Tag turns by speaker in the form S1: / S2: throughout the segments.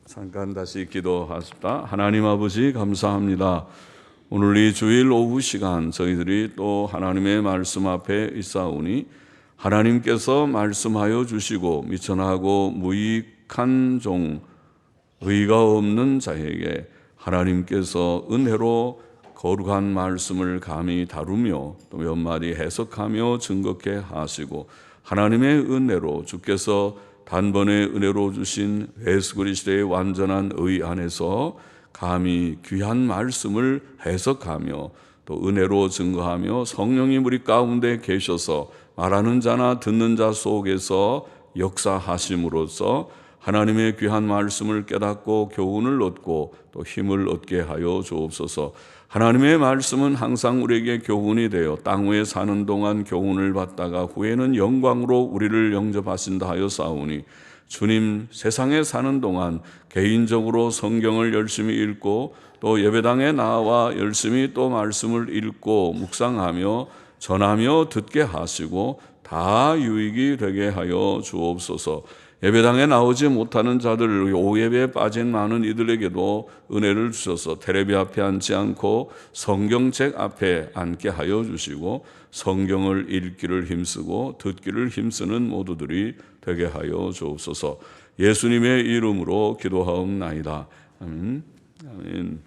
S1: 잠깐 다시 기도하십시다. 하나님 아버지 감사합니다. 오늘 이 주일 오후 시간 저희들이 또 하나님의 말씀 앞에 있사오니 하나님께서 말씀하여 주시고 미천하고 무익한 종 의가 없는 자에게 하나님께서 은혜로 거룩한 말씀을 감히 다루며 또 몇 마디 해석하며 증거케 하시고 하나님의 은혜로 주께서 단번에 은혜로 주신 예수 그리스도의 완전한 의 안에서 감히 귀한 말씀을 해석하며 또 은혜로 증거하며 성령이 우리 가운데 계셔서 말하는 자나 듣는 자 속에서 역사하심으로써 하나님의 귀한 말씀을 깨닫고 교훈을 얻고 또 힘을 얻게 하여 주옵소서. 하나님의 말씀은 항상 우리에게 교훈이 되어 땅 위에 사는 동안 교훈을 받다가 후에는 영광으로 우리를 영접하신다 하여 싸우니 주님 세상에 사는 동안 개인적으로 성경을 열심히 읽고 또 예배당에 나와 열심히 또 말씀을 읽고 묵상하며 전하며 듣게 하시고 다 유익이 되게 하여 주옵소서. 예배당에 나오지 못하는 자들, 오예배에 빠진 많은 이들에게도 은혜를 주셔서 텔레비 앞에 앉지 않고 성경책 앞에 앉게 하여 주시고 성경을 읽기를 힘쓰고 듣기를 힘쓰는 모두들이 되게 하여 주옵소서. 예수님의 이름으로 기도하옵나이다. 아멘. 아멘.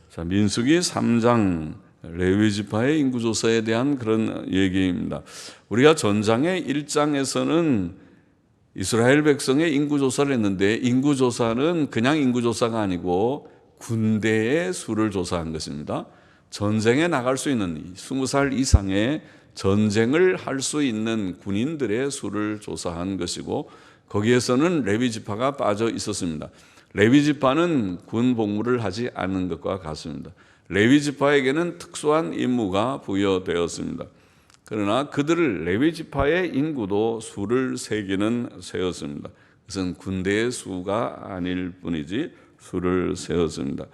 S1: 자, 민수기 3장 레위지파의 인구조사에 대한 그런 얘기입니다. 우리가 전장의 1장에서는 이스라엘 백성의 인구조사를 했는데 인구조사는 그냥 인구조사가 아니고 군대의 수를 조사한 것입니다. 전쟁에 나갈 수 있는 20살 이상의 전쟁을 할 수 있는 군인들의 수를 조사한 것이고 거기에서는 레위지파가 빠져 있었습니다. 레위지파는 군 복무를 하지 않는 것과 같습니다. 레위지파에게는 특수한 임무가 부여되었습니다. 그러나 그들을 레위지파의 인구도 수를 세기는 세웠습니다. 그것은 군대의 수가 아닐 뿐이지 수를 세웠습니다.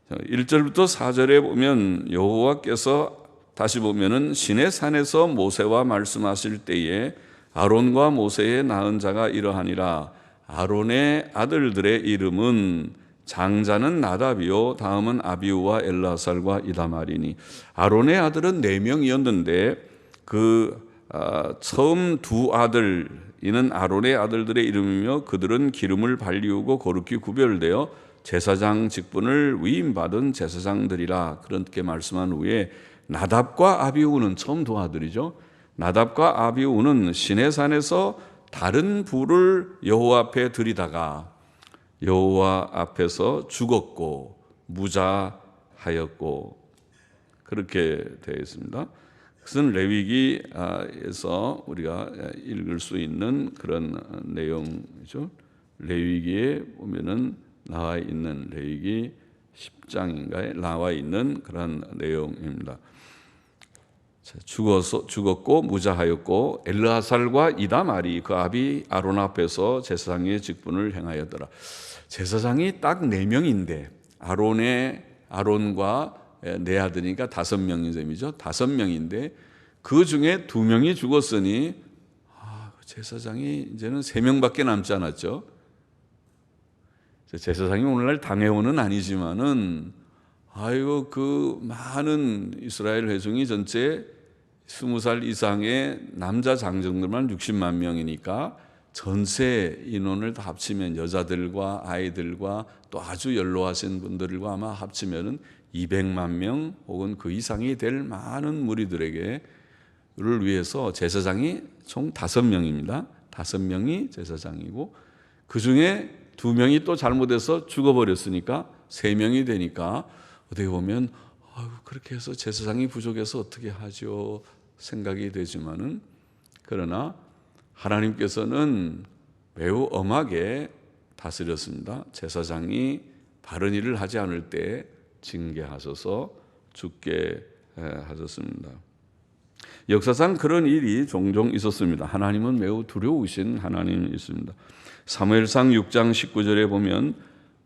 S1: 1절부터 4절에 보면 여호와께서 다시 보면은 시내산에서 모세와 말씀하실 때에 아론과 모세의 낳은 자가 이러하니라. 아론의 아들들의 이름은 장자는 나답이요 다음은 아비우와 엘라살과 이다말이니. 아론의 아들은 4명이었는데 그 처음 두 아들 이는 아론의 아들들의 이름이며 그들은 기름을 발리우고 거룩히 구별되어 제사장 직분을 위임받은 제사장들이라. 그렇게 말씀한 후에 나답과 아비우는 처음 두 아들이죠. 나답과 아비우는 시내산에서 다른 불을 여호와 앞에 드리다가 여호와 앞에서 죽었고 무자하였고 그렇게 되어 있습니다. 그것은 레위기에서 우리가 읽을 수 있는 그런 내용이죠. 레위기에 보면은 나와 있는 레위기 10장인가에 나와 있는 그런 내용입니다. 죽었고 무자하였고 엘르아살과 이다말이 그 아비 아론 앞에서 제사장의 직분을 행하였더라. 제사장이 딱 4명인데 아론과 네 아들이니까 5명인 셈이죠. 5명인데 그 중에 2명이 죽었으니 제사장이 이제는 3명밖에 남지 않았죠. 제사장이 오늘날 당회원은 아니지만은 그 많은 이스라엘 회중이 전체 20살 이상의 남자 장정들만 60만 명이니까 전체 인원을 다 합치면 여자들과 아이들과 또 아주 연로하신 분들과 아마 합치면은 200만 명 혹은 그 이상이 될 많은 무리들에게를 위해서 제사장이 총 5명입니다. 5명이 제사장이고 그 중에 2명이 또 잘못해서 죽어버렸으니까 3명이 되니까 어떻게 보면 그렇게 해서 제사장이 부족해서 어떻게 하죠 생각이 되지만은 그러나 하나님께서는 매우 엄하게 다스렸습니다. 제사장이 바른 일을 하지 않을 때 징계하셔서 죽게 하셨습니다. 역사상 그런 일이 종종 있었습니다. 하나님은 매우 두려우신 하나님이십니다. 사무엘상 6장 19절에 보면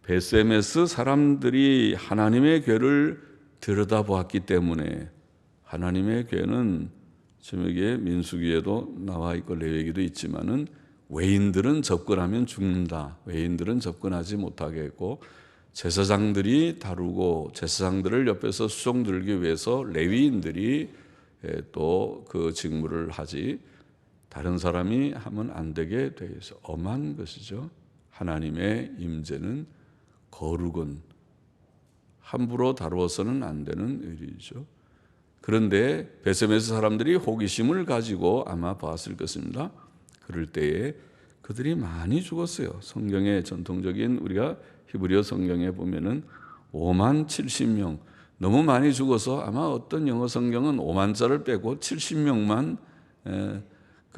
S1: 베세메스 사람들이 하나님의 궤를 들여다보았기 때문에 하나님의 궤는 지금 여기에 민수기에도 나와 있고 레위기도 있지만은 외인들은 접근하면 죽는다. 외인들은 접근하지 못하게 했고, 제사장들이 다루고 제사장들을 옆에서 수종 들기 위해서 레위인들이 또 그 직무를 하지 다른 사람이 하면 안 되게 돼 있어. 엄한 것이죠. 하나님의 임재는 거룩은 함부로 다루어서는 안 되는 일이죠. 그런데 베세메스 사람들이 호기심을 가지고 아마 봤을 것입니다. 그럴 때에 그들이 많이 죽었어요. 성경의 전통적인 우리가 히브리어 성경에 보면은 5만 70명 너무 많이 죽어서 아마 어떤 영어 성경은 5만자를 빼고 70명만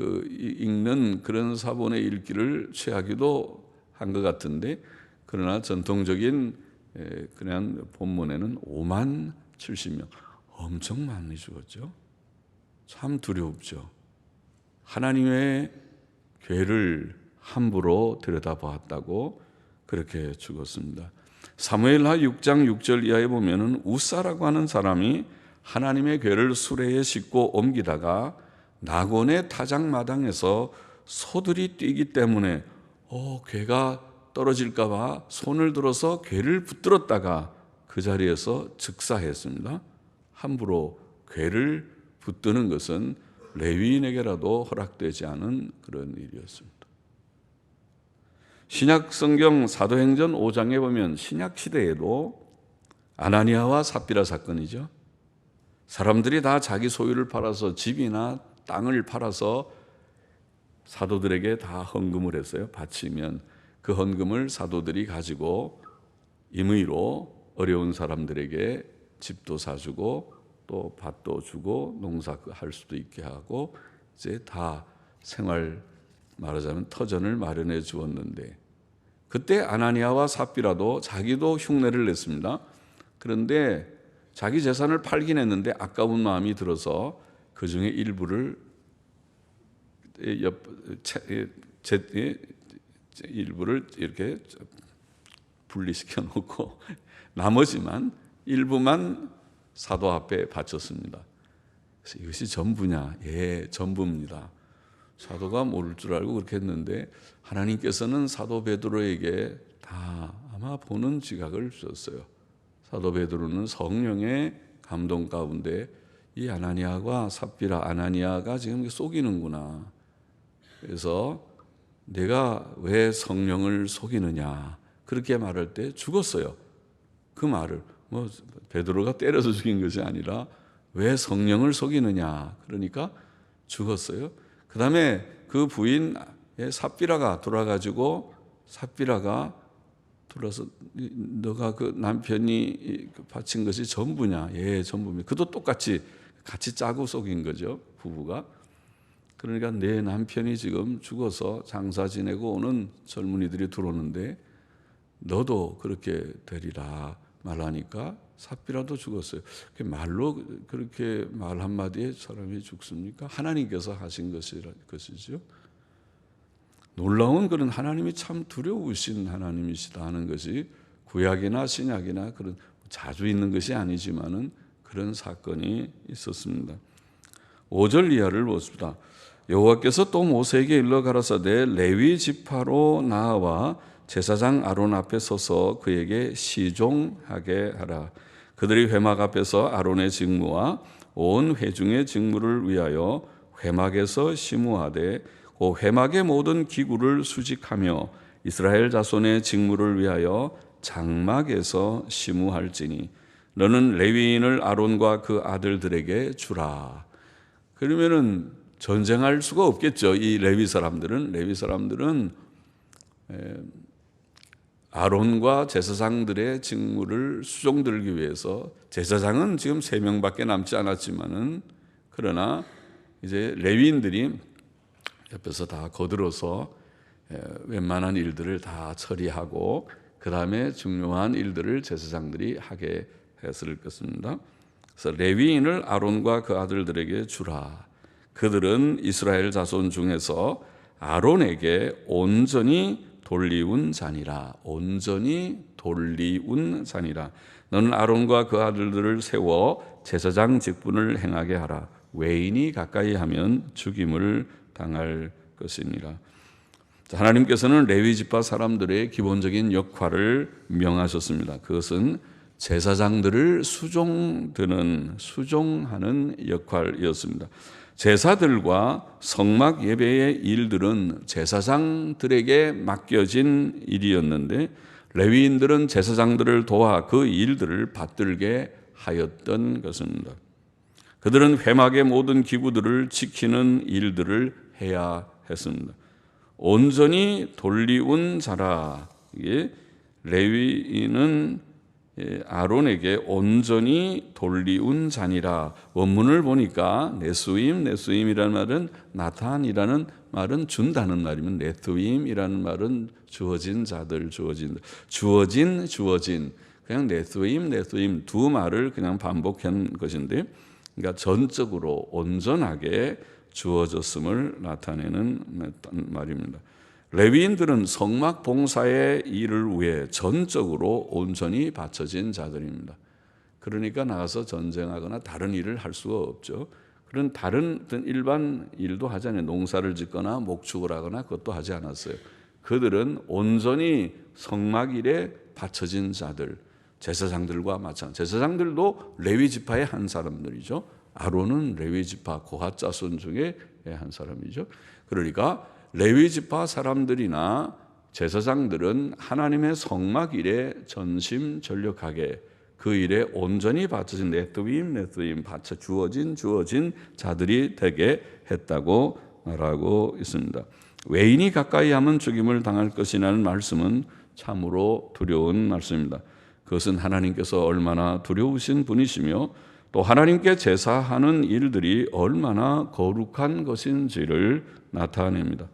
S1: 읽는 그런 사본의 읽기를 취하기도 한 것 같은데, 그러나 전통적인 그냥 본문에는 5만 70명 엄청 많이 죽었죠. 참 두렵죠. 하나님의 죄를 함부로 들여다보았다고 그렇게 죽었습니다. 사무엘하 6장 6절 이하에 보면은 우사라고 하는 사람이 하나님의 궤를 수레에 싣고 옮기다가 나곤의 타작마당에서 소들이 뛰기 때문에 궤가 떨어질까 봐 손을 들어서 궤를 붙들었다가 그 자리에서 즉사했습니다. 함부로 궤를 붙드는 것은 레위인에게라도 허락되지 않은 그런 일이었습니다. 신약 성경 사도행전 5장에 보면 신약 시대에도 아나니아와 삽비라 사건이죠. 사람들이 다 자기 소유를 팔아서 집이나 땅을 팔아서 사도들에게 다 헌금을 했어요. 바치면 그 헌금을 사도들이 가지고 임의로 어려운 사람들에게 집도 사주고 또 밭도 주고 농사할 수도 있게 하고 이제 다 생활 말하자면 터전을 마련해 주었는데, 그때 아나니아와 삽비라도 자기도 흉내를 냈습니다. 그런데 자기 재산을 팔긴 했는데 아까운 마음이 들어서 그 중에 일부를 이렇게 분리시켜 놓고 나머지만 일부만 사도 앞에 바쳤습니다. 그래서 이것이 전부냐? 예, 전부입니다. 사도가 모를 줄 알고 그렇게 했는데 하나님께서는 사도 베드로에게 다 아마 보는 지각을 주셨어요. 사도 베드로는 성령의 감동 가운데 이 아나니아가 삽비라, 아나니아가 지금 속이는구나. 그래서 내가 왜 성령을 속이느냐 그렇게 말할 때 죽었어요. 그 말을 베드로가 때려서 죽인 것이 아니라 왜 성령을 속이느냐 그러니까 죽었어요. 그 다음에 그 부인의 삽비라가 돌아가지고 삽비라가 돌아서 너가 그 남편이 바친 것이 전부냐? 예, 전부입니다. 그도 똑같이 같이 짜고 속인 거죠, 부부가. 그러니까 내 남편이 지금 죽어서 장사 지내고 오는 젊은이들이 들어오는데 너도 그렇게 되리라 말하니까 삽비라도 죽었어요. 말로 그렇게 말 한마디에 사람이 죽습니까? 하나님께서 하신 것이죠. 놀라운 그런 하나님이 참 두려우신 하나님이시다 하는 것이 구약이나 신약이나 그런 자주 있는 것이 아니지만은 그런 사건이 있었습니다. 5절 이하를 보십시다. 여호와께서 또 모세에게 일러 가라사대 레위 지파로 나와 제사장 아론 앞에 서서 그에게 시종하게 하라. 그들이 회막 앞에서 아론의 직무와 온 회중의 직무를 위하여 회막에서 심우하되 그 회막의 모든 기구를 수직하며 이스라엘 자손의 직무를 위하여 장막에서 심우할지니 너는 레위인을 아론과 그 아들들에게 주라. 그러면은 전쟁할 수가 없겠죠. 이 레위 사람들은 아론과 제사장들의 직무를 수종들기 위해서, 제사장은 지금 3명밖에 남지 않았지만은 그러나 이제 레위인들이 옆에서 다 거들어서 웬만한 일들을 다 처리하고 그 다음에 중요한 일들을 제사장들이 하게 했을 것입니다. 그래서 레위인을 아론과 그 아들들에게 주라. 그들은 이스라엘 자손 중에서 아론에게 온전히 돌리운 자니라. 온전히 돌리운 자니라. 너는 아론과 그 아들들을 세워 제사장 직분을 행하게 하라. 외인이 가까이 하면 죽임을 당할 것이니라. 하나님께서는 레위 지파 사람들의 기본적인 역할을 명하셨습니다. 그것은 제사장들을 수종하는 역할이었습니다. 제사들과 성막 예배의 일들은 제사장들에게 맡겨진 일이었는데 레위인들은 제사장들을 도와 그 일들을 받들게 하였던 것입니다. 그들은 회막의 모든 기구들을 지키는 일들을 해야 했습니다. 온전히 돌리운 자라. 레위인은 아론에게 온전히 돌리운 자니라. 원문을 보니까 네수임이라는 말은 나탄이라는 말은 준다는 말이면 네수임이라는 말은 주어진 자들, 주어진 그냥 네수임 두 말을 그냥 반복한 것인데, 그러니까 전적으로 온전하게 주어졌음을 나타내는 말입니다. 레위인들은 성막 봉사의 일을 위해 전적으로 온전히 바쳐진 자들입니다. 그러니까 나가서 전쟁하거나 다른 일을 할 수가 없죠. 그런 다른 일반 일도 하지 않아요. 농사를 짓거나 목축을 하거나 그것도 하지 않았어요. 그들은 온전히 성막 일에 바쳐진 자들, 제사장들과 마찬가지. 제사장들도 레위 지파의 한 사람들이죠. 아론은 레위 지파 고핫 자손 중에 한 사람이죠. 그러니까 레위 지파 사람들이나 제사장들은 하나님의 성막 일에 전심전력하게 그 일에 온전히 바쳐진 네스임 바쳐 주어진 자들이 되게 했다고 말하고 있습니다. 외인이 가까이 하면 죽임을 당할 것이라는 말씀은 참으로 두려운 말씀입니다. 그것은 하나님께서 얼마나 두려우신 분이시며 또 하나님께 제사하는 일들이 얼마나 거룩한 것인지를 나타냅니다.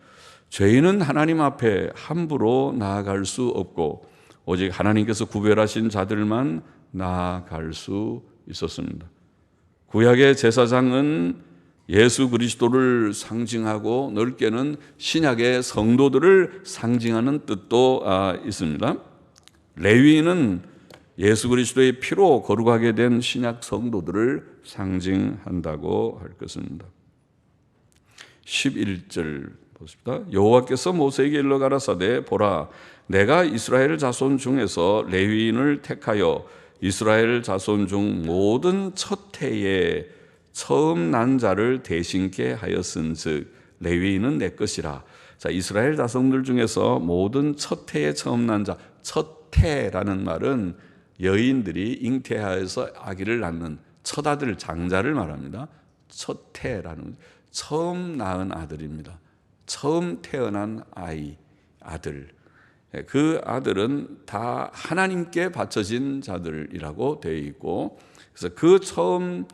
S1: 죄인은 하나님 앞에 함부로 나아갈 수 없고 오직 하나님께서 구별하신 자들만 나아갈 수 있었습니다. 구약의 제사장은 예수 그리스도를 상징하고 넓게는 신약의 성도들을 상징하는 뜻도 있습니다. 레위인은 예수 그리스도의 피로 거룩하게 된 신약 성도들을 상징한다고 할 것입니다. 11절 보십니다. 여호와께서 모세에게 일러 가라사대 보라 내가 이스라엘 자손 중에서 레위인을 택하여 이스라엘 자손 중 모든 첫 해에 처음 난 자를 대신케 하였은즉 레위인은 내 것이라. 자, 이스라엘 자손들 중에서 모든 첫 해에 처음 난 자, 첫 해라는 말은 여인들이 잉태하여서 아기를 낳는 첫 아들 장자를 말합니다. 첫 해라는 처음 낳은 아들입니다. 처음 태어난 아들. 그 아들은 다 하나님께 바쳐진 자들이라고 되어 있고, 그래서 그 처음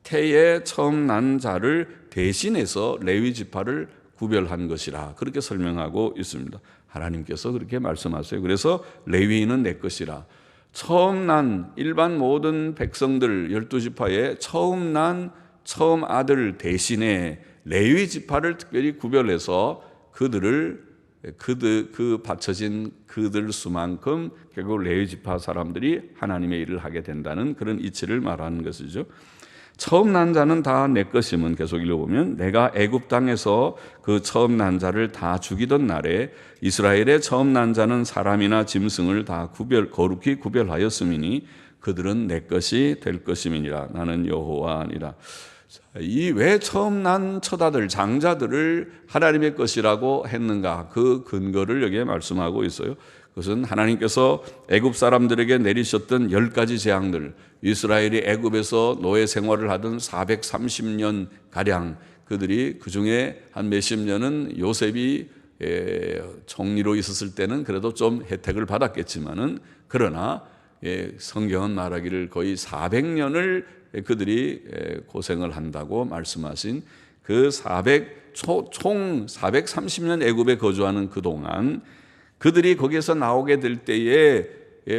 S1: 태에 처음 난 자를 대신해서 레위 지파를 구별한 것이라 그렇게 설명하고 있습니다. 하나님께서 그렇게 말씀하세요. 그래서 레위인은 내 것이라. 처음 난 일반 모든 백성들 12지파에 처음 아들 대신에 레위 지파를 특별히 구별해서 그 바쳐진 그들 수만큼 결국 레위 지파 사람들이 하나님의 일을 하게 된다는 그런 이치를 말하는 것이죠. 처음 난 자는 다 내 것임은 계속 읽어보면 내가 애굽 땅에서 그 처음 난 자를 다 죽이던 날에 이스라엘의 처음 난 자는 사람이나 짐승을 다 거룩히 구별하였음이니 그들은 내 것이 될 것임이니라. 나는 여호와니라. 이 왜 처음 난 첫아들 장자들을 하나님의 것이라고 했는가? 그 근거를 여기에 말씀하고 있어요. 그것은 하나님께서 애굽 사람들에게 내리셨던 10가지 재앙들, 이스라엘이 애굽에서 노예 생활을 하던 430년 가량 그들이 그중에 한 몇십 년은 요셉이 총리로 있었을 때는 그래도 좀 혜택을 받았겠지만은 그러나 성경은 말하기를 거의 400년을 그들이 고생을 한다고 말씀하신 그 총 430년 애굽에 거주하는 그동안 그들이 거기에서 나오게 될 때에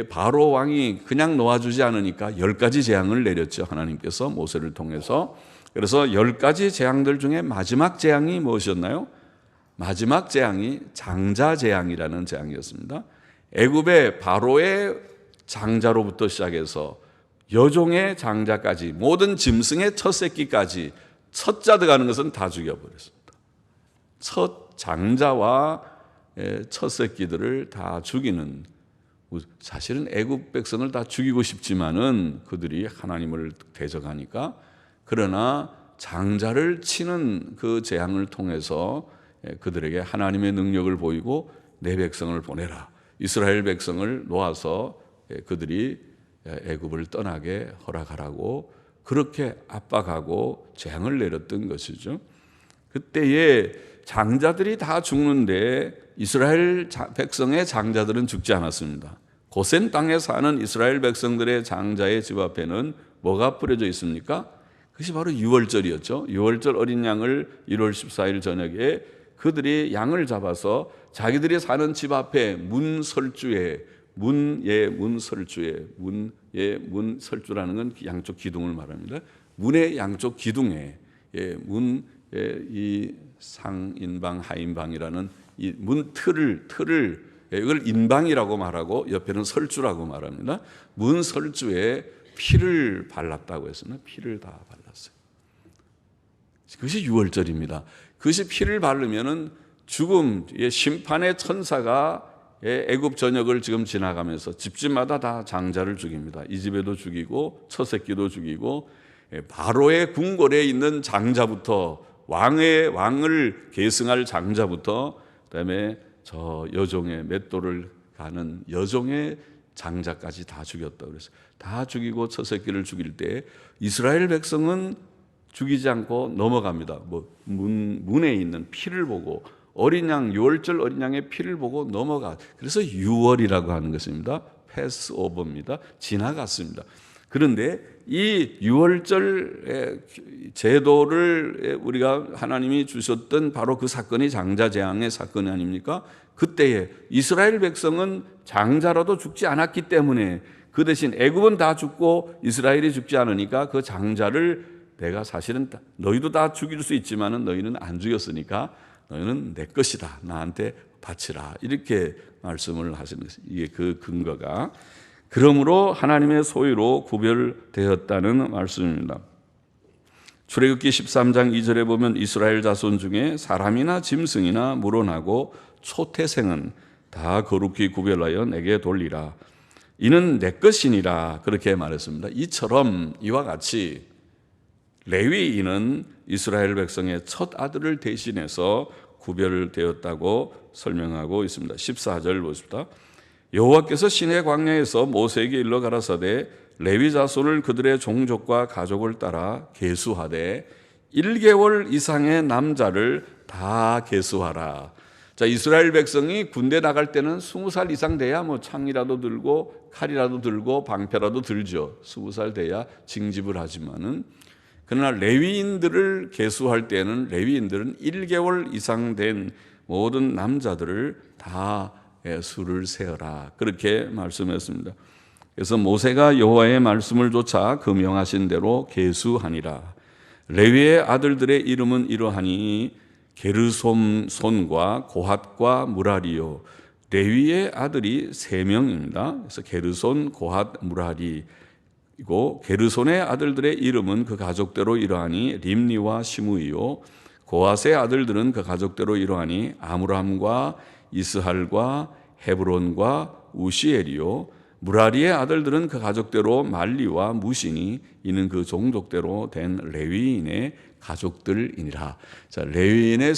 S1: 바로 왕이 그냥 놓아주지 않으니까 10가지 재앙을 내렸죠. 하나님께서 모세를 통해서. 그래서 10가지 재앙들 중에 마지막 재앙이 무엇이었나요? 마지막 재앙이 장자 재앙이라는 재앙이었습니다. 애굽의 바로의 장자로부터 시작해서 여종의 장자까지 모든 짐승의 첫 새끼까지 첫자 들어가는 것은 다 죽여버렸습니다. 첫 장자와 첫 새끼들을 다 죽이는, 사실은 애국 백성을 다 죽이고 싶지만은 그들이 하나님을 대적하니까, 그러나 장자를 치는 그 재앙을 통해서 그들에게 하나님의 능력을 보이고 내 백성을 보내라, 이스라엘 백성을 놓아서 그들이 애굽을 떠나게 허락하라고 그렇게 압박하고 재앙을 내렸던 것이죠. 그때에 장자들이 다 죽는데 이스라엘 백성의 장자들은 죽지 않았습니다. 고센 땅에 사는 이스라엘 백성들의 장자의 집 앞에는 뭐가 뿌려져 있습니까? 그것이 바로 유월절이었죠. 유월절 어린 양을 1월 14일 저녁에 그들이 양을 잡아서 자기들이 사는 집 앞에 문설주라는 건 양쪽 기둥을 말합니다. 문의 양쪽 기둥에 이 상인방 하인방이라는 이 문 틀을 이걸 인방이라고 말하고 옆에는 설주라고 말합니다. 문 설주에 피를 발랐다고 했습니다. 피를 다 발랐어요. 그것이 유월절입니다. 그것이 피를 바르면은 죽음의 심판의 천사가 애굽 전역을 지금 지나가면서 집집마다 다 장자를 죽입니다. 이 집에도 죽이고 첫 새끼도 죽이고, 바로의 궁궐에 있는 장자부터 왕을 계승할 장자부터 그다음에 저 여종의 맷돌을 가는 여종의 장자까지 다 죽였다고 그랬어요. 다 죽이고 첫 새끼를 죽일 때 이스라엘 백성은 죽이지 않고 넘어갑니다. 문에 있는 피를 보고, 어린 양, 유월절 어린 양의 피를 보고 넘어가. 그래서 유월이라고 하는 것입니다. 패스오버입니다. 지나갔습니다. 그런데 이 유월절 제도를 우리가 하나님이 주셨던 바로 그 사건이 장자 재앙의 사건이 아닙니까? 그때에 이스라엘 백성은 장자라도 죽지 않았기 때문에, 그 대신 애굽은 다 죽고 이스라엘이 죽지 않으니까 그 장자를 내가 사실은 너희도 다 죽일 수 있지만은 너희는 안 죽였으니까 너희는 내 것이다, 나한테 바치라, 이렇게 말씀을 하시는 것이 이게 그 근거가, 그러므로 하나님의 소유로 구별되었다는 말씀입니다. 출애굽기 13장 2절에 보면 이스라엘 자손 중에 사람이나 짐승이나 물어나고 초태생은 다 거룩히 구별하여 내게 돌리라, 이는 내 것이니라, 그렇게 말했습니다. 이처럼 이와 같이 레위인은 이스라엘 백성의 첫 아들을 대신해서 구별되었다고 설명하고 있습니다. 14절 보십시다. 여호와께서 시내 광야에서 모세에게 일러 가라사대 레위 자손을 그들의 종족과 가족을 따라 계수하되 1개월 이상의 남자를 다 계수하라. 자, 이스라엘 백성이 군대 나갈 때는 20살 이상 돼야 창이라도 들고 칼이라도 들고 방패라도 들죠. 20살 돼야 징집을 하지만은, 그러나 레위인들을 계수할 때는 레위인들은 1개월 이상 된 모든 남자들을 다 수를 세어라, 그렇게 말씀했습니다. 그래서 모세가 여호와의 말씀을 좇아 그 명하신 대로 계수하니라. 레위의 아들들의 이름은 이러하니 게르솜손과 고핫과 무라리요. 레위의 아들이 3명입니다. 그래서 게르손, 고핫, 무라리이고, 게르손의 아들들의 이름은 그 가족대로 이러하니 림니와 시므이요. 고핫의 아들들은 그 가족대로 이러하니 아므람과 이스할과 헤브론과 우시엘이요. 무라리의 아들들은 그 가족대로 말리와 무시니 이는 그 종족대로 된 레위인의 가족들이니라. 자, 레위라는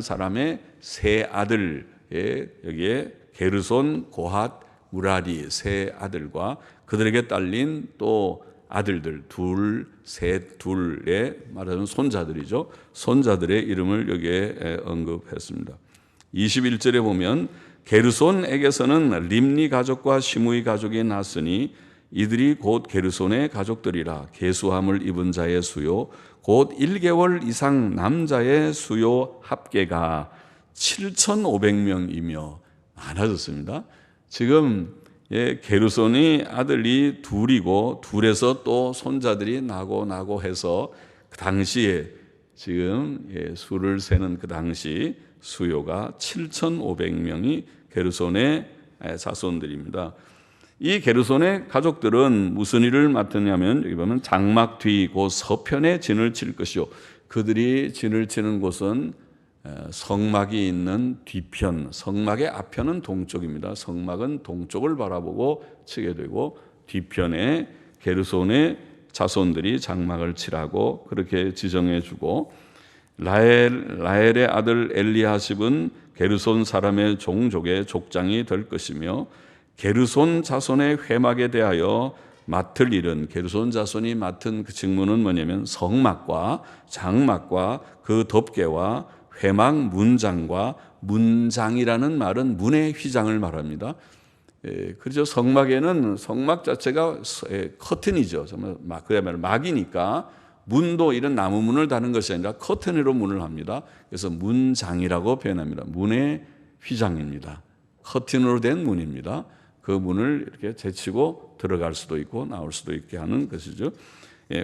S1: 사람의 세 아들, 여기에 게르손, 고핫, 무라리 세 아들과 그들에게 딸린 또 아들들 둘의 말하자면 손자들이죠. 손자들의 이름을 여기에 언급했습니다. 21절에 보면 게르손에게서는 림니 가족과 시므이 가족이 났으니 이들이 곧 게르손의 가족들이라. 계수함을 입은 자의 수요 곧 1개월 이상 남자의 수요 합계가 7,500명이며 많아졌습니다. 지금 게르손이 아들이 둘이고 둘에서 또 손자들이 나고 해서 그 당시에 지금 수를 세는 그 당시 수요가 7,500명이 게르손의 자손들입니다. 이 게르손의 가족들은 무슨 일을 맡았냐면 여기 보면 장막 뒤 곧 서편에 진을 칠 것이요. 그들이 진을 치는 곳은 성막이 있는 뒤편, 성막의 앞편은 동쪽입니다. 성막은 동쪽을 바라보고 치게 되고 뒤편에 게르손의 자손들이 장막을 칠하고 그렇게 지정해 주고, 라헬의 아들 엘리하십은 게르손 사람의 종족의 족장이 될 것이며, 게르손 자손의 회막에 대하여 맡을 일은, 게르손 자손이 맡은 그 직무는 뭐냐면 성막과 장막과 그 덮개와 회막 문장과, 문장이라는 말은 문의 휘장을 말합니다. 그렇죠. 성막에는 성막 자체가 커튼이죠. 정말 그야말로 막이니까 문도 이런 나무 문을 다는 것이 아니라 커튼으로 문을 합니다. 그래서 문장이라고 표현합니다. 문의 휘장입니다. 커튼으로 된 문입니다. 그 문을 이렇게 제치고 들어갈 수도 있고 나올 수도 있게 하는 것이죠.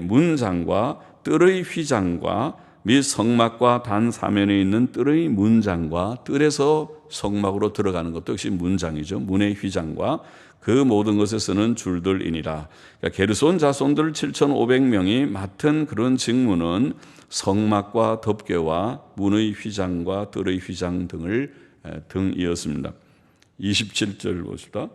S1: 문장과 뜰의 휘장과 및 성막과 단 사면에 있는 뜰의 문장과, 뜰에서 성막으로 들어가는 것도 역시 문장이죠. 문의 휘장과 그 모든 것에 쓰는 줄들이니라. 그러니까 게르손 자손들 7,500명이 맡은 그런 직무는 성막과 덮개와 문의 휘장과 뜰의 휘장 등이었습니다. 27절 보십시다.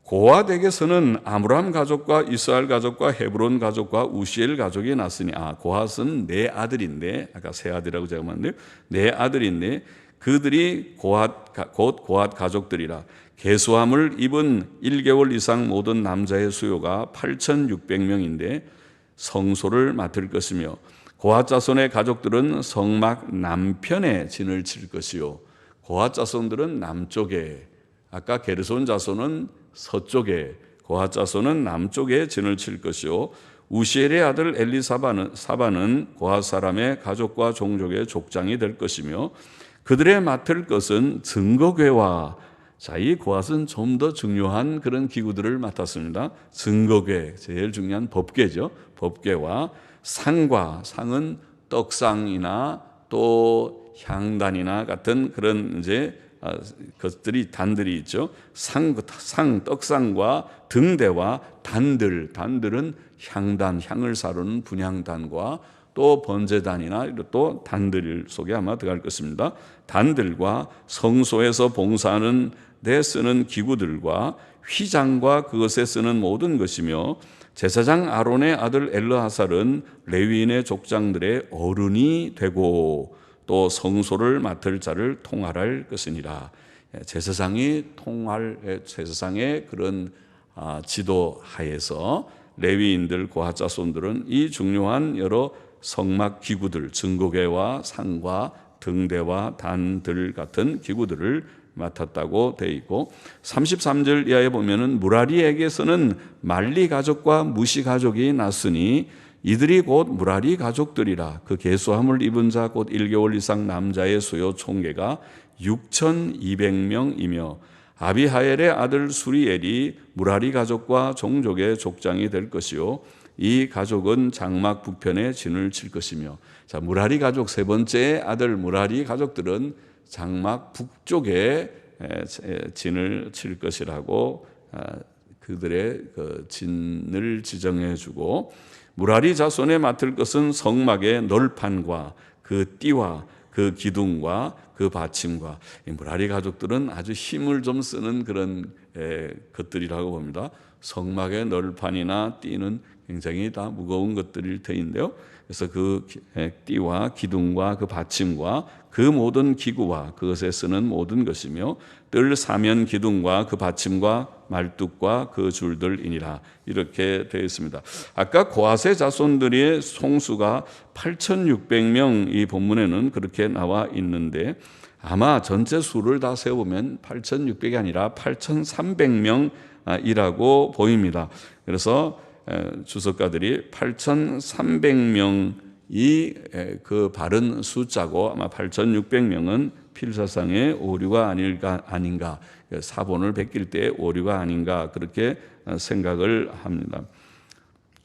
S1: 고핫에게서는 아므람 가족과 이스라엘 가족과 헤브론 가족과 우시엘 가족이 났으니, 고핫은 네 아들인데, 아까 세 아들이라고 제가 말했는데 네 아들인데 그들이 곧 고핫 가족들이라. 계수함을 입은 1개월 이상 모든 남자의 수요가 8,600명인데 성소를 맡을 것이며, 고핫 자손의 가족들은 성막 남편에 진을 칠 것이요. 고핫 자손들은 남쪽에, 아까 게르손 자손은 서쪽에, 고핫 자손은 남쪽에 진을 칠 것이요. 우시엘의 아들 엘리사바는 고핫 사람의 가족과 종족의 족장이 될 것이며, 그들의 맡을 것은 증거궤와, 이 고핫은 좀 더 중요한 그런 기구들을 맡았습니다. 증거궤, 제일 중요한 법궤죠. 법궤와 상과, 상은 떡상이나 또 향단이나 같은 그런 이제 것들이, 단들이 있죠. 떡상과 등대와 단들은 향단, 향을 사르는 분향단과 또 번제단이나 또 단들 속에 아마 들어갈 것입니다. 단들과 성소에서 봉사하는 데 쓰는 기구들과 휘장과 그것에 쓰는 모든 것이며, 제사장 아론의 아들 엘르하살은 레위인의 족장들의 어른이 되고 또 성소를 맡을 자를 통할할 것이니라. 제사장이 제사장의 그런 지도 하에서 레위인들, 고핫 자손들은 이 중요한 여러 성막 기구들, 증거궤와 상과 등대와 단들 같은 기구들을 맡았다고 되어 있고, 33절 이하에 보면은 무라리에게서는 말리 가족과 무시 가족이 났으니 이들이 곧 무라리 가족들이라. 그 계수함을 입은 자 곧 1개월 이상 남자의 수요 총계가 6,200명이며, 아비하엘의 아들 수리엘이 무라리 가족과 종족의 족장이 될 것이요. 이 가족은 장막 북편에 진을 칠 것이며, 무라리 가족 세 번째 아들 무라리 가족들은 장막 북쪽에 진을 칠 것이라고 그들의 그 진을 지정해 주고, 무라리 자손에 맡을 것은 성막의 널판과 그 띠와 그 기둥과 그 받침과, 무라리 가족들은 아주 힘을 좀 쓰는 그런 것들이라고 봅니다. 성막의 널판이나 띠는 굉장히 다 무거운 것들일 터인데요. 그래서 그 띠와 기둥과 그 받침과 그 모든 기구와 그것에 쓰는 모든 것이며, 뜰 사면 기둥과 그 받침과 말뚝과 그 줄들이니라. 이렇게 되어 있습니다. 아까 고핫의 자손들의 총수가 8,600명, 이 본문에는 그렇게 나와 있는데 아마 전체 수를 다 세우면 8,600이 아니라 8,300명이라고 보입니다. 그래서 주석가들이 8,300명이 그 바른 숫자고, 아마 8,600명은 필사상의 오류가 아닌가, 사본을 베낄 때 오류가 아닌가, 그렇게 생각을 합니다.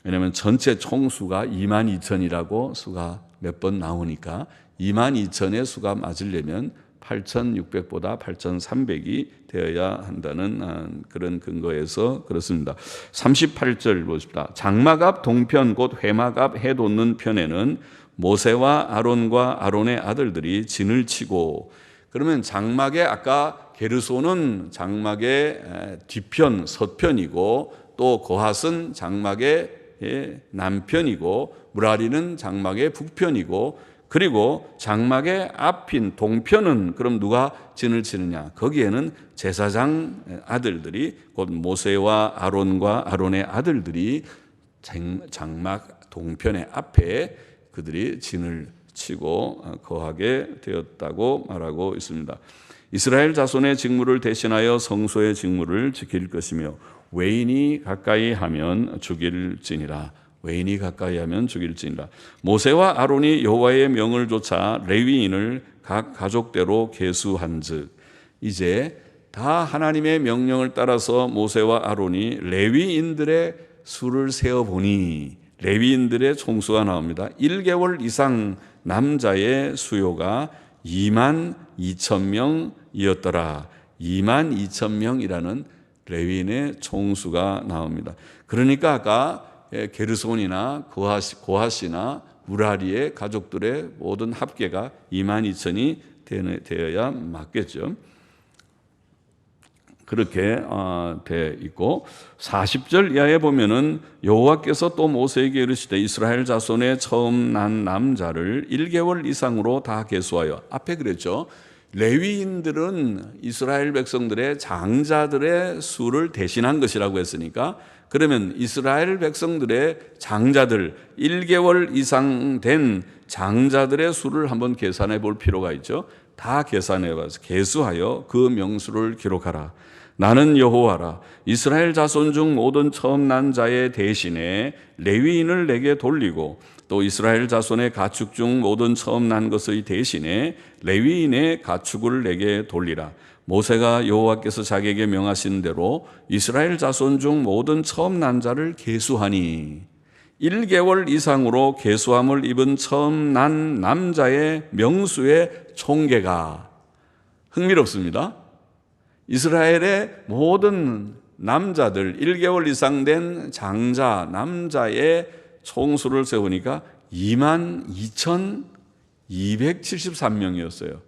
S1: 왜냐하면 전체 총수가 22,000이라고 수가 몇 번 나오니까 22,000의 수가 맞으려면 8,600보다 8,300이 되어야 한다는 그런 근거에서 그렇습니다. 38절 보십시다. 장막 앞 동편 곧 회막 앞 해 돋는 편에는 모세와 아론과 아론의 아들들이 진을 치고, 그러면 장막의 아까 게르손은 장막의 뒤편 서편이고 또 거핫은 장막의 남편이고 무라리는 장막의 북편이고, 그리고 장막의 앞인 동편은 그럼 누가 진을 치느냐? 거기에는 제사장 아들들이, 곧 모세와 아론과 아론의 아들들이 장막 동편의 앞에 그들이 진을 치고 거하게 되었다고 말하고 있습니다. 이스라엘 자손의 직무를 대신하여 성소의 직무를 지킬 것이며 외인이 가까이 하면 죽일지니라. 외인이 가까이 하면 죽일지니라. 모세와 아론이 여호와의 명을 좇아 레위인을 각 가족대로 계수한즉, 이제 다 하나님의 명령을 따라서 모세와 아론이 레위인들의 수를 세어보니, 레위인들의 총수가 나옵니다. 1개월 이상 남자의 수요가 22,000명이었더라. 22,000명이라는 레위인의 총수가 나옵니다. 그러니까 아까 게르손이나 고핫이나 무라리의 가족들의 모든 합계가 22,000이 되어야 맞겠죠. 그렇게 돼 있고, 40절 이하에 보면은 여호와께서 또 모세에게 이르시되 이스라엘 자손의 처음 난 남자를 1개월 이상으로 다 계수하여, 앞에 그랬죠. 레위인들은 이스라엘 백성들의 장자들의 수를 대신한 것이라고 했으니까, 그러면 이스라엘 백성들의 장자들 1개월 이상 된 장자들의 수를 한번 계산해 볼 필요가 있죠. 다 계산해 봐서 계수하여 그 명수를 기록하라. 나는 여호와라. 이스라엘 자손 중 모든 처음 난 자의 대신에 레위인을 내게 돌리고, 또 이스라엘 자손의 가축 중 모든 처음 난 것의 대신에 레위인의 가축을 내게 돌리라. 모세가 여호와께서 자기에게 명하신 대로 이스라엘 자손 중 모든 처음 난 자를 계수하니, 1개월 이상으로 계수함을 입은 처음 난 남자의 명수의 총계가, 흥미롭습니다. 이스라엘의 모든 남자들 1개월 이상 된 장자 남자의 총수를 세우니까 22,273명이었어요.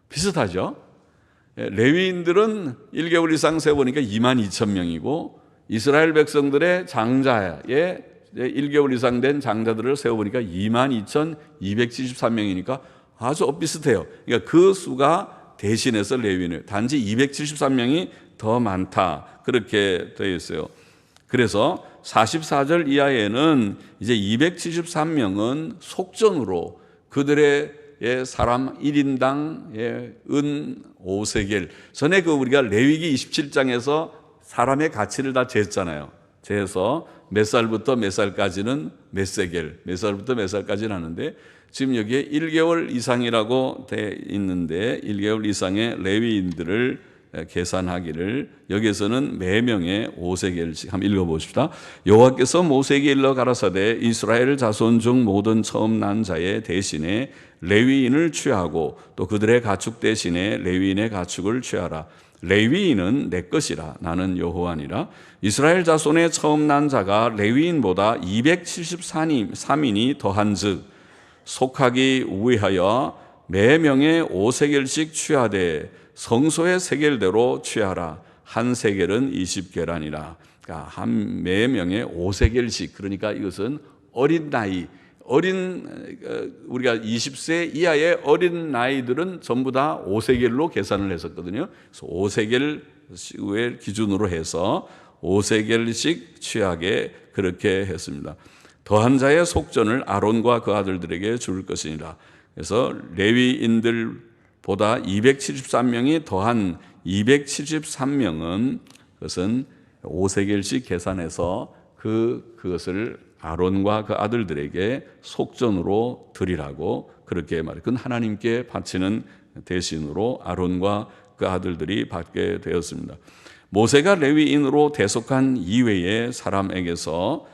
S1: 비슷하죠? 레위인들은 1개월 이상 세우니까 22,000명이고, 이스라엘 백성들의 장자의 1개월 이상 된 장자들을 세워보니까 22,273명이니까 아주 엇비슷해요. 그러니까 그 수가 대신해서 레위인을, 단지 273명이 더 많다, 그렇게 되어 있어요. 그래서 44절 이하에는 이제 273명은 속전으로 그들의 사람 1인당 은 5세겔, 전에 우리가 레위기 27장에서 사람의 가치를 다 쟀잖아요. 재서 몇 살부터 몇 살까지는 몇 세겔, 몇 살부터 몇 살까지는 하는데, 지금 여기에 1개월 이상이라고 돼 있는데 1개월 이상의 레위인들을 계산하기를, 여기에서는 매명에 5세겔씩 한번 읽어보십시다. 여호와께서 모세에게 일러 가라사대 이스라엘 자손 중 모든 처음 난 자의 대신에 레위인을 취하고 또 그들의 가축 대신에 레위인의 가축을 취하라. 레위인은 내 것이라. 나는 여호와니라. 이스라엘 자손의 처음 난 자가 레위인보다 273인이 더한즉 속하기 위하여 매명에 5세겔씩 취하되 성소의 세겔대로 취하라. 한 세겔은 20계란이라. 그러니까 한 매명에 5세겔씩. 그러니까 이것은 어린 나이, 우리가 20세 이하의 어린 나이들은 전부 다 5세겔로 계산을 했었거든요. 그래서 5세겔을 기준으로 해서 5세겔씩 취하게 그렇게 했습니다. 더한 자의 속전을 아론과 그 아들들에게 줄 것이니라. 그래서 레위인들보다 273명이 더한 273명은 그것은 5세겔씩 계산해서 그것을 아론과 그 아들들에게 속전으로 드리라고 그렇게 말해요. 그건 하나님께 바치는 대신으로 아론과 그 아들들이 받게 되었습니다. 모세가 레위인으로 대속한 이외의 사람에게서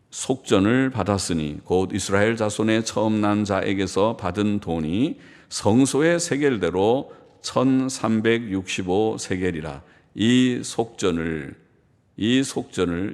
S1: 속전을 받았으니 곧 이스라엘 자손의 처음 난 자에게서 받은 돈이 성소의 세겔대로 1365세겔이라. 이 속전을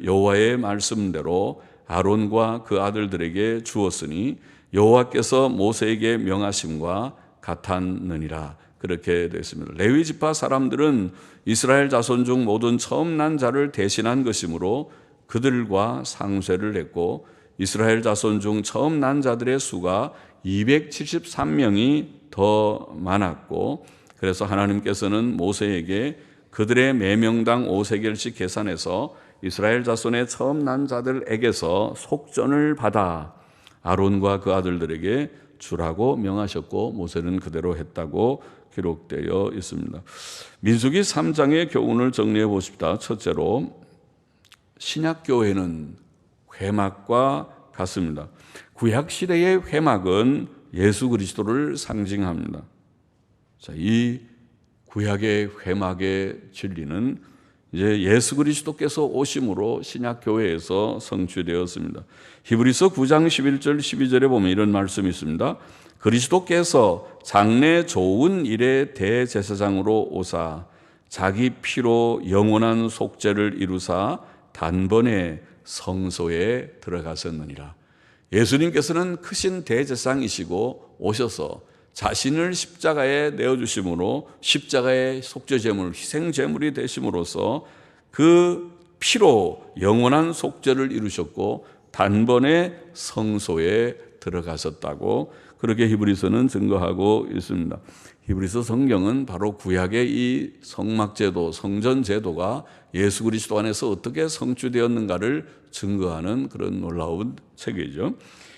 S1: 여호와의 말씀대로 아론과 그 아들들에게 주었으니 여호와께서 모세에게 명하심과 같았느니라. 그렇게 되어 있습니다. 레위 지파 사람들은 이스라엘 자손 중 모든 처음 난 자를 대신한 것이므로 그들과 상쇄를 했고, 이스라엘 자손 중 처음 난 자들의 수가 273명이 더 많았고, 그래서 하나님께서는 모세에게 그들의 매명당 5세겔씩 계산해서 이스라엘 자손의 처음 난 자들에게서 속전을 받아 아론과 그 아들들에게 주라고 명하셨고, 모세는 그대로 했다고 기록되어 있습니다. 민수기 3장의 교훈을 정리해 보십시다. 첫째로, 신약교회는 회막과 같습니다. 구약시대의 회막은 예수 그리스도를 상징합니다. 자, 이 구약의 회막의 진리는 이제 예수 그리스도께서 오심으로 신약교회에서 성취되었습니다. 히브리서 9장 11절 12절에 보면 이런 말씀이 있습니다. 그리스도께서 장래 좋은 일의 대제사장으로 오사 자기 피로 영원한 속죄를 이루사 단번에 성소에 들어가셨느니라. 예수님께서는 크신 대제사장이시고 오셔서 자신을 십자가에 내어주심으로 십자가의 속죄제물, 희생제물이 되심으로써 그 피로 영원한 속죄를 이루셨고 단번에 성소에 들어가셨다고 그렇게 히브리서는 증거하고 있습니다. 히브리서 성경은 바로 구약의 이 성막제도, 성전제도가 예수 그리스도 안에서 어떻게 성취되었는가를 증거하는 그런 놀라운 책이죠.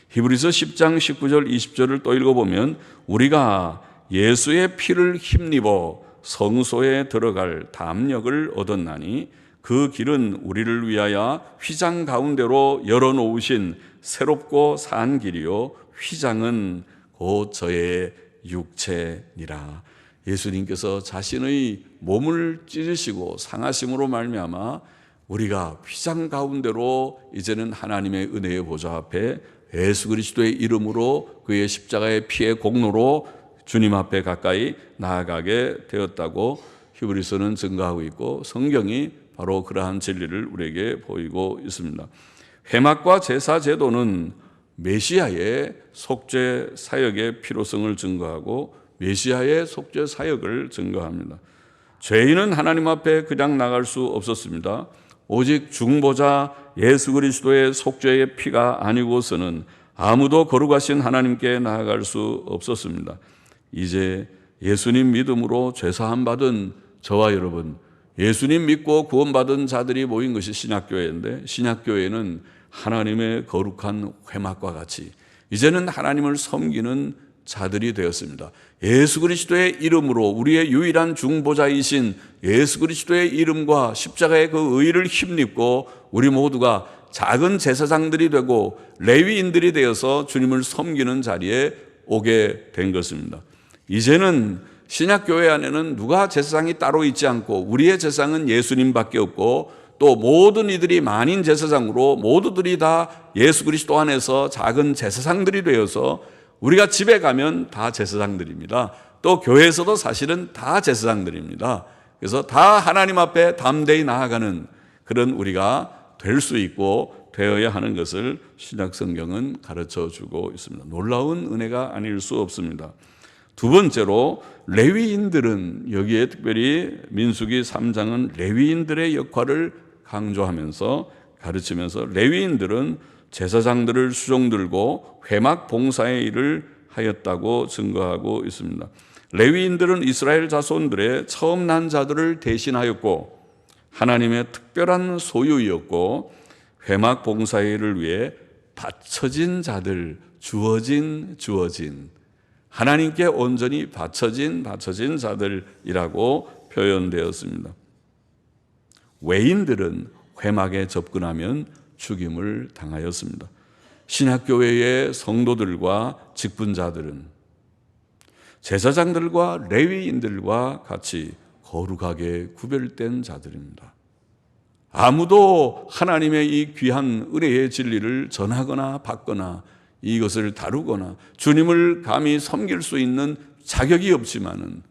S1: 히브리서 10장 19절 20절을 또 읽어보면 우리가 예수의 피를 힘입어 성소에 들어갈 담력을 얻었나니 그 길은 우리를 위하여 휘장 가운데로 열어놓으신 새롭고 산 길이요 휘장은 곧 저의 육체니라. 예수님께서 자신의 몸을 찢으시고 상하심으로 말미암아 우리가 휘장 가운데로 이제는 하나님의 은혜의 보좌 앞에 예수 그리스도의 이름으로 그의 십자가의 피의 공로로 주님 앞에 가까이 나아가게 되었다고 히브리서는 증거하고 있고 성경이 바로 그러한 진리를 우리에게 보이고 있습니다. 회막과 제사 제도는 메시아의 속죄 사역의 필요성을 증거하고 메시아의 속죄 사역을 증거합니다. 죄인은 하나님 앞에 그냥 나갈 수 없었습니다. 오직 중보자 예수 그리스도의 속죄의 피가 아니고서는 아무도 거룩하신 하나님께 나아갈 수 없었습니다. 이제 예수님 믿음으로 죄사함 받은 저와 여러분, 예수님 믿고 구원받은 자들이 모인 것이 신약교회인데 신약교회는 하나님의 거룩한 회막과 같이 이제는 하나님을 섬기는 자들이 되었습니다. 예수 그리스도의 이름으로 우리의 유일한 중보자이신 예수 그리스도의 이름과 십자가의 그 의를 힘입고 우리 모두가 작은 제사장들이 되고 레위인들이 되어서 주님을 섬기는 자리에 오게 된 것입니다. 이제는 신약교회 안에는 누가 제사장이 따로 있지 않고 우리의 제사장은 예수님밖에 없고 또 모든 이들이 만인 제사장으로 모두들이 다 예수 그리스도 안에서 작은 제사장들이 되어서 우리가 집에 가면 다 제사장들입니다. 또 교회에서도 사실은 다 제사장들입니다. 그래서 다 하나님 앞에 담대히 나아가는 그런 우리가 될 수 있고 되어야 하는 것을 신약 성경은 가르쳐 주고 있습니다. 놀라운 은혜가 아닐 수 없습니다. 두 번째로 레위인들은 여기에 특별히 민수기 3장은 레위인들의 역할을 강조하면서 가르치면서 레위인들은 제사장들을 수종들고 회막 봉사의 일을 하였다고 증거하고 있습니다. 레위인들은 이스라엘 자손들의 처음 난 자들을 대신하였고 하나님의 특별한 소유였고 회막 봉사의 일을 위해 바쳐진 자들, 주어진 하나님께 온전히 바쳐진 자들이라고 표현되었습니다. 외인들은 회막에 접근하면 죽임을 당하였습니다. 신약교회의 성도들과 직분자들은 제사장들과 레위인들과 같이 거룩하게 구별된 자들입니다. 아무도 하나님의 이 귀한 은혜의 진리를 전하거나 받거나 이것을 다루거나 주님을 감히 섬길 수 있는 자격이 없지만은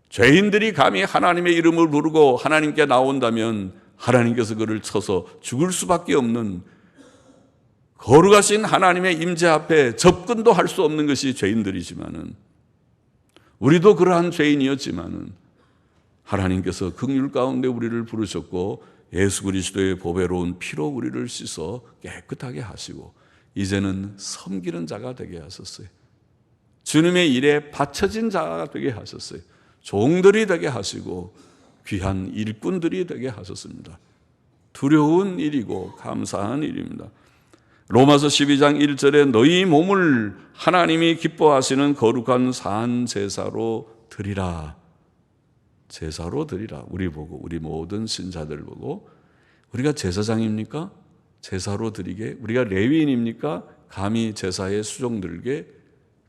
S1: 죄인들이 감히 하나님의 이름을 부르고 하나님께 나온다면 하나님께서 그를 쳐서 죽을 수밖에 없는 거룩하신 하나님의 임재 앞에 접근도 할 수 없는 것이 죄인들이지만은, 우리도 그러한 죄인이었지만은 하나님께서 긍휼 가운데 우리를 부르셨고 예수 그리스도의 보배로운 피로 우리를 씻어 깨끗하게 하시고 이제는 섬기는 자가 되게 하셨어요. 주님의 일에 바쳐진 자가 되게 하셨어요. 종들이 되게 하시고 귀한 일꾼들이 되게 하셨습니다. 두려운 일이고 감사한 일입니다. 로마서 12장 1절에 너희 몸을 하나님이 기뻐하시는 거룩한 산 제사로 드리라. 제사로 드리라. 우리 보고, 우리 모든 신자들 보고, 우리가 제사장입니까? 제사로 드리게. 우리가 레위인입니까? 감히 제사에 수종들게.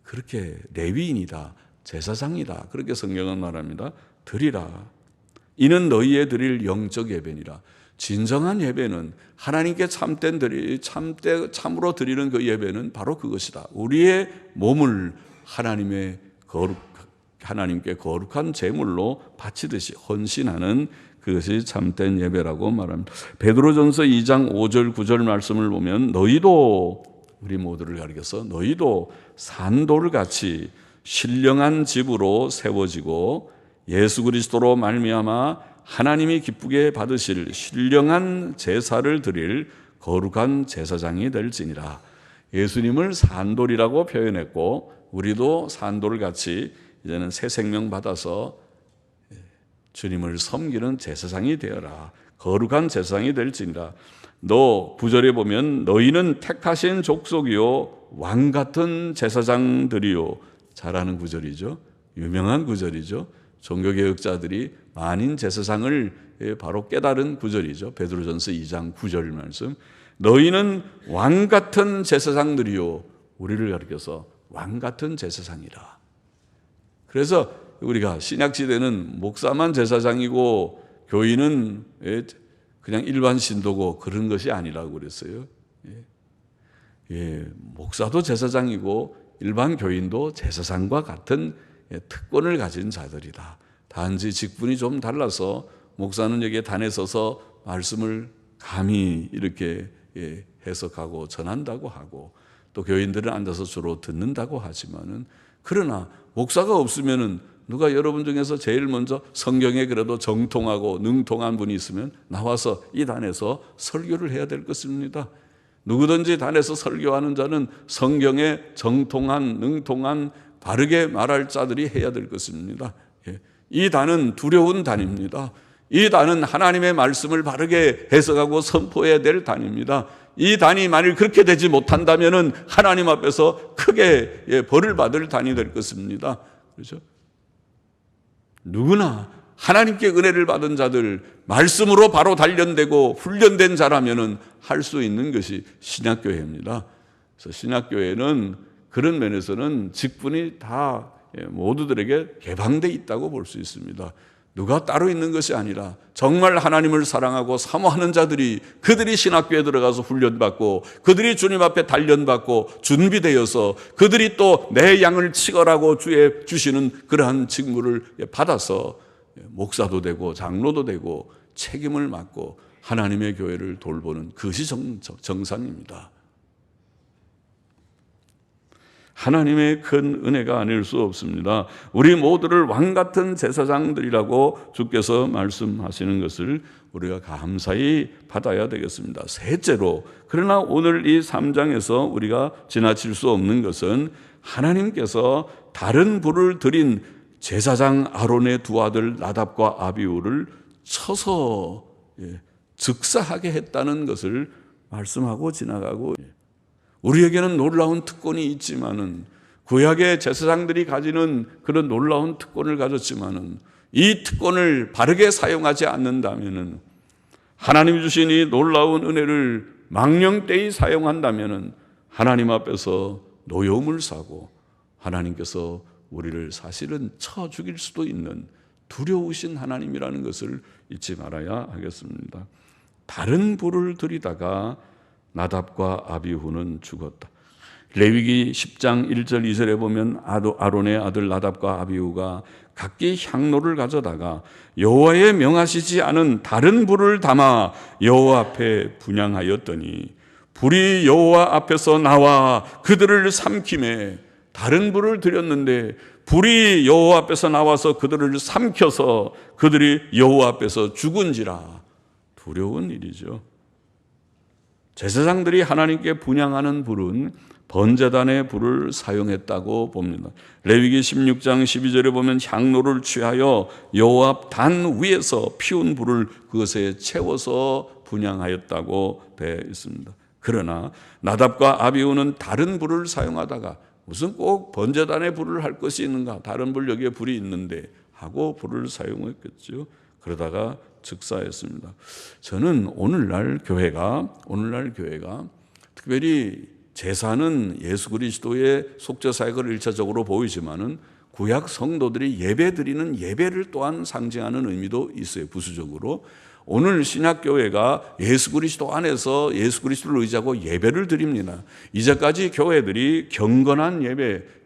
S1: 그렇게 레위인이다, 제사장이다, 그렇게 성경은 말합니다. 드리라. 이는 너희의 드릴 영적 예배니라. 진정한 예배는, 하나님께 참으로 드리는 그 예배는 바로 그것이다. 우리의 몸을 하나님께 거룩한 제물로 바치듯이 헌신하는 그것이 참된 예배라고 말합니다. 베드로전서 2장 5절 9절 말씀을 보면 너희도, 우리 모두를 가리켜서 너희도 산돌 같이 신령한 집으로 세워지고 예수 그리스도로 말미암아 하나님이 기쁘게 받으실 신령한 제사를 드릴 거룩한 제사장이 될지니라. 예수님을 산돌이라고 표현했고 우리도 산돌같이 이제는 새 생명 받아서 주님을 섬기는 제사장이 되어라. 거룩한 제사장이 될지니라. 너 9절에 보면 너희는 택하신 족속이요 왕같은 제사장들이요. 잘하는 구절이죠. 유명한 구절이죠. 종교개혁자들이 만인 제사장을 바로 깨달은 구절이죠. 베드로전서 2장 9절 말씀. 너희는 왕같은 제사장들이요. 우리를 가리켜서 왕같은 제사장이라. 그래서 우리가 신약시대는 목사만 제사장이고 교인은 그냥 일반 신도고 그런 것이 아니라고 그랬어요. 목사도 제사장이고 일반 교인도 제사장과 같은 특권을 가진 자들이다. 단지 직분이 좀 달라서 목사는 여기에 단에 서서 말씀을 감히 이렇게 해석하고 전한다고 하고 또 교인들은 앉아서 주로 듣는다고 하지만은, 그러나 목사가 없으면은 누가 여러분 중에서 제일 먼저 성경에 그래도 정통하고 능통한 분이 있으면 나와서 이 단에서 설교를 해야 될 것입니다. 누구든지 단에서 설교하는 자는 성경에 정통한, 능통한, 바르게 말할 자들이 해야 될 것입니다. 이 단은 두려운 단입니다. 이 단은 하나님의 말씀을 바르게 해석하고 선포해야 될 단입니다. 이 단이 만일 그렇게 되지 못한다면 하나님 앞에서 크게 벌을 받을 단이 될 것입니다. 그렇죠? 누구나 하나님께 은혜를 받은 자들, 말씀으로 바로 단련되고 훈련된 자라면 할 수 있는 것이 신약교회입니다. 그래서 신약교회는 그런 면에서는 직분이 다 모두들에게 개방되어 있다고 볼 수 있습니다. 누가 따로 있는 것이 아니라 정말 하나님을 사랑하고 사모하는 자들이, 그들이 신학교에 들어가서 훈련받고 그들이 주님 앞에 단련받고 준비되어서 그들이 또 내 양을 치거라고 주의 주시는 그러한 직무를 받아서 목사도 되고 장로도 되고 책임을 맡고 하나님의 교회를 돌보는 그것이 정상입니다. 하나님의 큰 은혜가 아닐 수 없습니다. 우리 모두를 왕같은 제사장들이라고 주께서 말씀하시는 것을 우리가 감사히 받아야 되겠습니다. 셋째로, 그러나 오늘 이 3장에서 우리가 지나칠 수 없는 것은 하나님께서 다른 불을 드린 제사장 아론의 두 아들 나답과 아비후를 쳐서 즉사하게 했다는 것을 말씀하고 지나가고, 우리에게는 놀라운 특권이 있지만은, 구약의 제사장들이 가지는 그런 놀라운 특권을 가졌지만은 이 특권을 바르게 사용하지 않는다면은, 하나님이 주신 이 놀라운 은혜를 망령되이 사용한다면은 하나님 앞에서 노여움을 사고 하나님께서 우리를 사실은 쳐 죽일 수도 있는 두려우신 하나님이라는 것을 잊지 말아야 하겠습니다. 다른 불을 들이다가 나답과 아비후는 죽었다. 레위기 10장 1절 2절에 보면 아론의 아들 나답과 아비후가 각기 향로를 가져다가 여호와의 명하시지 않은 다른 불을 담아 여호와 앞에 분향하였더니 불이 여호와 앞에서 나와 그들을 삼키매. 다른 불을 드렸는데 불이 여호와 앞에서 나와서 그들을 삼켜서 그들이 여호와 앞에서 죽은지라. 두려운 일이죠. 제사장들이 하나님께 분향하는 불은 번제단의 불을 사용했다고 봅니다. 레위기 16장 12절에 보면 향로를 취하여 여호와 앞 단 위에서 피운 불을 그것에 채워서 분향하였다고 되어 있습니다. 그러나 나답과 아비후는 다른 불을 사용하다가 무슨 꼭 번제단의 불을 할 것이 있는가? 다른 불 여기에 불이 있는데 하고 불을 사용했겠죠. 그러다가 즉사했습니다. 저는 오늘날 교회가 특별히 제사는 예수 그리스도의 속죄 사역을 1차적으로 보이지만은 구약 성도들이 예배 드리는 예배를 또한 상징하는 의미도 있어요. 부수적으로. 오늘 신약교회가 예수 그리스도 안에서 예수 그리스도를 의지하고 예배를 드립니다. 이제까지 교회들이 경건한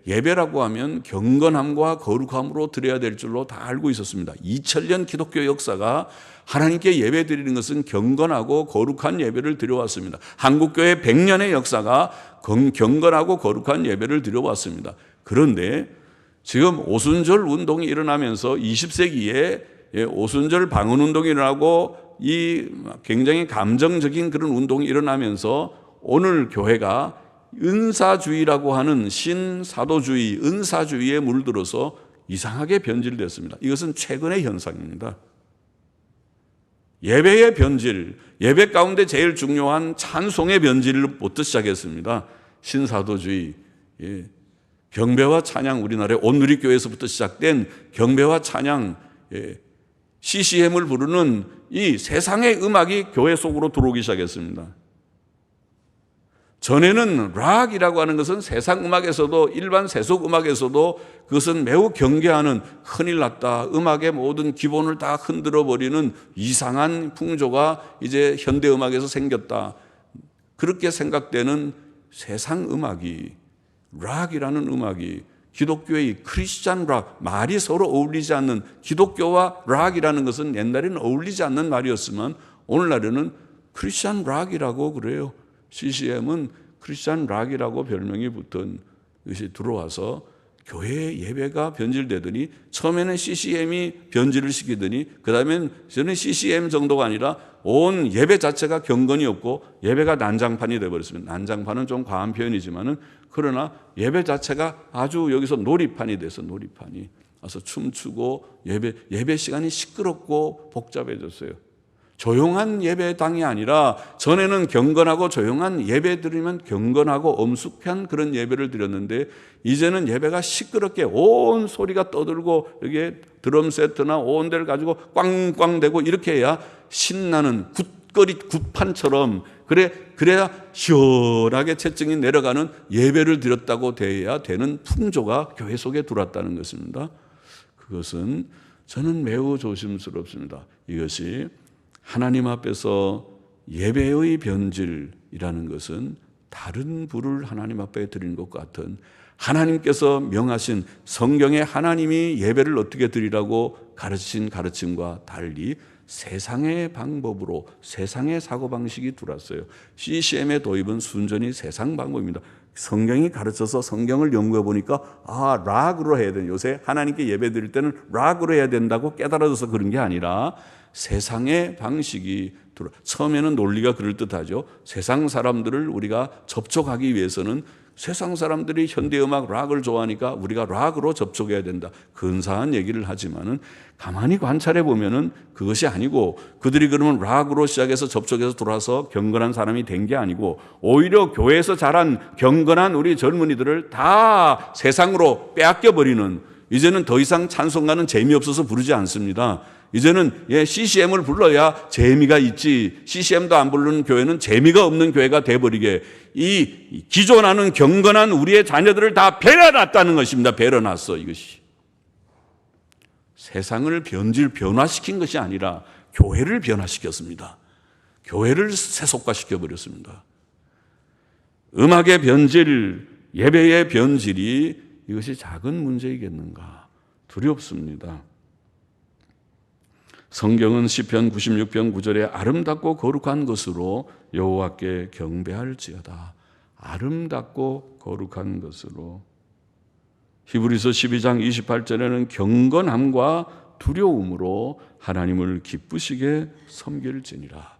S1: 예배라고 하면 경건함과 거룩함으로 드려야 될 줄로 다 알고 있었습니다. 2000년 기독교 역사가 하나님께 예배 드리는 것은 경건하고 거룩한 예배를 드려왔습니다. 한국교회 100년의 역사가 경건하고 거룩한 예배를 드려왔습니다. 그런데 지금 오순절 운동이 일어나면서 20세기에 오순절 방언 운동이 일어나고 이 굉장히 감정적인 그런 운동이 일어나면서 오늘 교회가 은사주의라고 하는 신사도주의, 은사주의에 물들어서 이상하게 변질됐습니다. 이것은 최근의 현상입니다. 예배의 변질, 예배 가운데 제일 중요한 찬송의 변질부터 시작했습니다. 신사도주의, 경배와 찬양, 우리나라의 온누리교회에서부터 시작된 경배와 찬양, CCM을 부르는 이 세상의 음악이 교회 속으로 들어오기 시작했습니다. 전에는 락이라고 하는 것은 세상 음악에서도 일반 세속 음악에서도 그것은 매우 경계하는 큰일 났다. 음악의 모든 기본을 다 흔들어 버리는 이상한 풍조가 이제 현대 음악에서 생겼다. 그렇게 생각되는 세상 음악이 락이라는 음악이 기독교의 크리스찬 락, 말이 서로 어울리지 않는 기독교와 락이라는 것은 옛날에는 어울리지 않는 말이었지만 오늘날에는 크리스찬 락이라고 그래요. CCM은 크리스찬 락이라고 별명이 붙은 것이 들어와서 교회 예배가 변질되더니 처음에는 CCM이 변질을 시키더니 그 다음엔 저는 CCM 정도가 아니라 온 예배 자체가 경건이 없고 예배가 난장판이 되어버렸습니다. 난장판은 좀 과한 표현이지만은 그러나 예배 자체가 아주 여기서 놀이판이 돼서 놀이판이 와서 춤추고 예배 시간이 시끄럽고 복잡해졌어요. 조용한 예배당이 아니라 전에는 경건하고 조용한 예배 드리면 경건하고 엄숙한 그런 예배를 드렸는데 이제는 예배가 시끄럽게 온 소리가 떠들고 여기에 드럼 세트나 온 데를 가지고 꽝꽝대고 이렇게 해야 신나는 굿판처럼 그래야 시원하게 채증이 내려가는 예배를 드렸다고 돼야 되는 풍조가 교회 속에 들어왔다는 것입니다. 그것은 저는 매우 조심스럽습니다. 이것이 하나님 앞에서 예배의 변질이라는 것은 다른 불을 하나님 앞에 드리는 것 같은 하나님께서 명하신 성경에 하나님이 예배를 어떻게 드리라고 가르친 가르침과 달리 세상의 방법으로 세상의 사고방식이 들어왔어요. CCM의 도입은 순전히 세상 방법입니다. 성경이 가르쳐서 성경을 연구해 보니까 락으로 해야 되는 요새 하나님께 예배 드릴 때는 락으로 해야 된다고 깨달아져서 그런 게 아니라 세상의 방식이 들어. 처음에는 논리가 그럴듯하죠. 세상 사람들을 우리가 접촉하기 위해서는 세상 사람들이 현대음악 락을 좋아하니까 우리가 락으로 접촉해야 된다. 근사한 얘기를 하지만은 가만히 관찰해 보면은 그것이 아니고 그들이 그러면 락으로 시작해서 접촉해서 돌아서 경건한 사람이 된 게 아니고 오히려 교회에서 자란 경건한 우리 젊은이들을 다 세상으로 빼앗겨 버리는 이제는 더 이상 찬송가는 재미없어서 부르지 않습니다. 이제는 CCM을 불러야 재미가 있지 CCM도 안 부르는 교회는 재미가 없는 교회가 돼버리게 이 기존하는 경건한 우리의 자녀들을 다 배려놨다는 것입니다. 배려놨어 이것이. 세상을 변화시킨 것이 아니라 교회를 변화시켰습니다. 교회를 세속화시켜 버렸습니다. 음악의 변질, 예배의 변질이 이것이 작은 문제이겠는가 두렵습니다. 성경은 시편 96편 9절에 아름답고 거룩한 것으로 여호와께 경배할지어다. 아름답고 거룩한 것으로. 히브리서 12장 28절에는 경건함과 두려움으로 하나님을 기쁘시게 섬길지니라.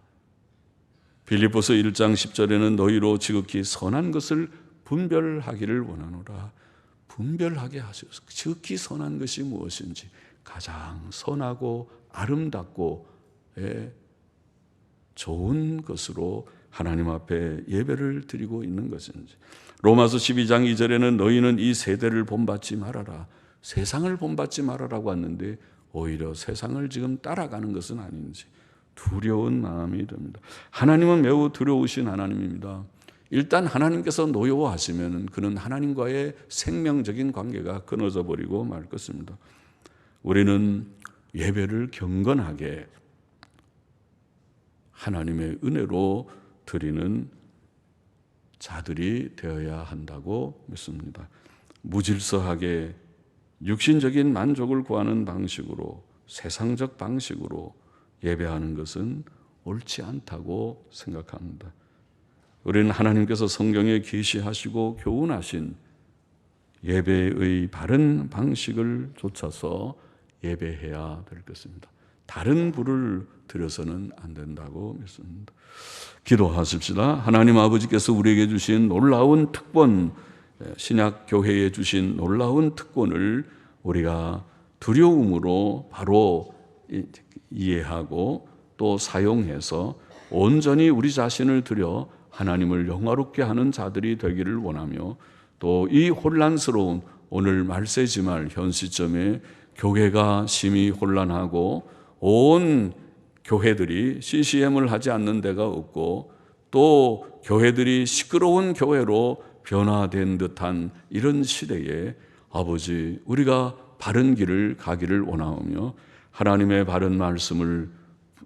S1: 빌립보서 1장 10절에는 너희로 지극히 선한 것을 분별하기를 원하노라. 분별하게 하소서. 지극히 선한 것이 무엇인지, 가장 선하고 아름답고 좋은 것으로 하나님 앞에 예배를 드리고 있는 것인지. 로마서 12장 2절에는 너희는 이 세대를 본받지 말아라. 세상을 본받지 말아라고 하는데 오히려 세상을 지금 따라가는 것은 아닌지 두려운 마음이 듭니다. 하나님은 매우 두려우신 하나님입니다. 일단 하나님께서 노여워하시면 그는 하나님과의 생명적인 관계가 끊어져 버리고 말 것입니다. 우리는 예배를 경건하게 하나님의 은혜로 드리는 자들이 되어야 한다고 믿습니다. 무질서하게 육신적인 만족을 구하는 방식으로, 세상적 방식으로 예배하는 것은 옳지 않다고 생각합니다. 우리는 하나님께서 성경에 계시하시고 교훈하신 예배의 바른 방식을 좇아서 예배해야 될 것입니다. 다른 부를 들여서는 안 된다고 믿습니다. 기도하십시다. 하나님 아버지께서 우리에게 주신 놀라운 특권, 신약 교회에 주신 놀라운 특권을 우리가 두려움으로 바로 이해하고 또 사용해서 온전히 우리 자신을 들여 하나님을 영화롭게 하는 자들이 되기를 원하며, 또 이 혼란스러운 오늘 말세지말 현 시점에 교회가 심히 혼란하고 온 교회들이 CCM을 하지 않는 데가 없고 또 교회들이 시끄러운 교회로 변화된 듯한 이런 시대에 아버지, 우리가 바른 길을 가기를 원하오며 하나님의 바른 말씀을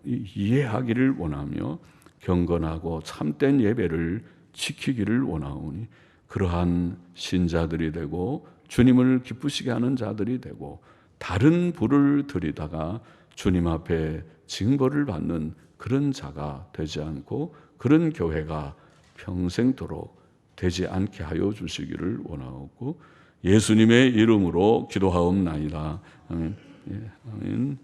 S1: 이해하기를 원하며 경건하고 참된 예배를 지키기를 원하오니 그러한 신자들이 되고 주님을 기쁘시게 하는 자들이 되고 다른 부를 들이다가 주님 앞에 징벌을 받는 그런 자가 되지 않고 그런 교회가 평생도록 되지 않게 하여 주시기를 원하옵고 예수님의 이름으로 기도하옵나이다. 아멘. 예, 아멘.